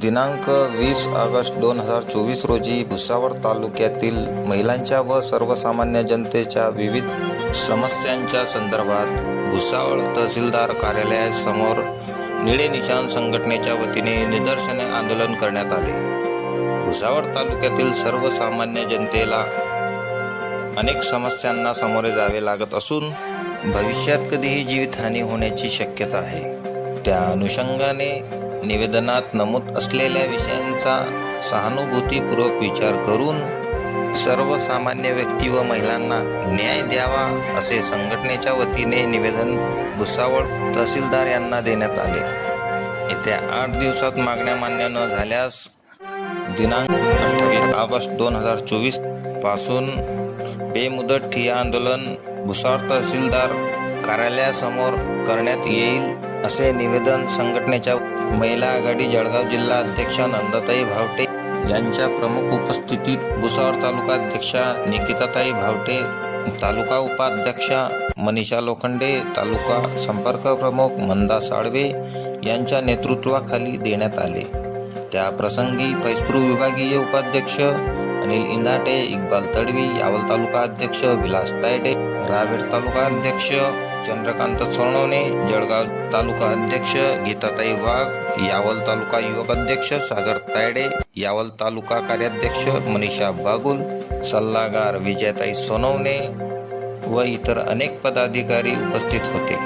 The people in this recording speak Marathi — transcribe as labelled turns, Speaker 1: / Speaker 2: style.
Speaker 1: दिनांक 20 ऑगस्ट 2024 रोजी भुसावळ तालुक्यातील महिलांच्या व सर्वसामान्य जनतेच्या विविध समस्यांच्या संदर्भात भुसावळ तहसीलदार कार्यालयासमोर निळे निशाण संघटनेच्या वतीने निदर्शने आंदोलन करण्यात आले। भुसावळ तालुक्यातील सर्वसामान्य जनतेला अनेक समस्यांना सामोरे जावे लागत असून भविष्यात कधीही जीवितहानी होण्याची शक्यता आहे। त्या अनुषंगाने निवेदनात नमूद असलेल्या विषयांचा सहानुभूतीपूर्वक विचार करून सर्वसामान्य व्यक्ती व महिलांना न्याय द्यावा असे संघटनेच्या वतीने निवेदन भुसावळ तहसीलदार यांना देण्यात आले। येत्या 8 दिवसात मागण्या मान्य न झाल्यास दिनांक 28 ऑगस्ट 2024 पासून बेमुदत ठिय्या आंदोलन भुसावळ तहसीलदार कार्यालयासमोर करण्यात येईल असे निवेदन संघटनेच्या महिला आघाडी जळगाव जिल्हा अध्यक्षा नंदाताई भावटे यांच्या प्रमुख उपस्थितीत भुसावळ तालुका अध्यक्षा निकिताताई भावटे, तालुका उपाध्यक्षा मनीषा लोखंडे, तालुका संपर्क प्रमुख मंदा साळवे यांच्या नेतृत्वाखाली देण्यात आले। त्या प्रसंगी पैसपूर विभागीय उपाध्यक्ष अनिल इंधाटे, इक्बाल तडवी, यावल तालुका अध्यक्ष विलास तायडे, रावेर तालुका अध्यक्ष चंद्रकांत सोनवणे, जळगाव तालुका अध्यक्ष गीताताई वाघ, यावल तालुका युवक अध्यक्ष सागर तायडे, यावल तालुका कार्याध्यक्ष मनीषा बागुल, सल्लागार विजयताई सोनवणे व इतर अनेक पदाधिकारी उपस्थित होते।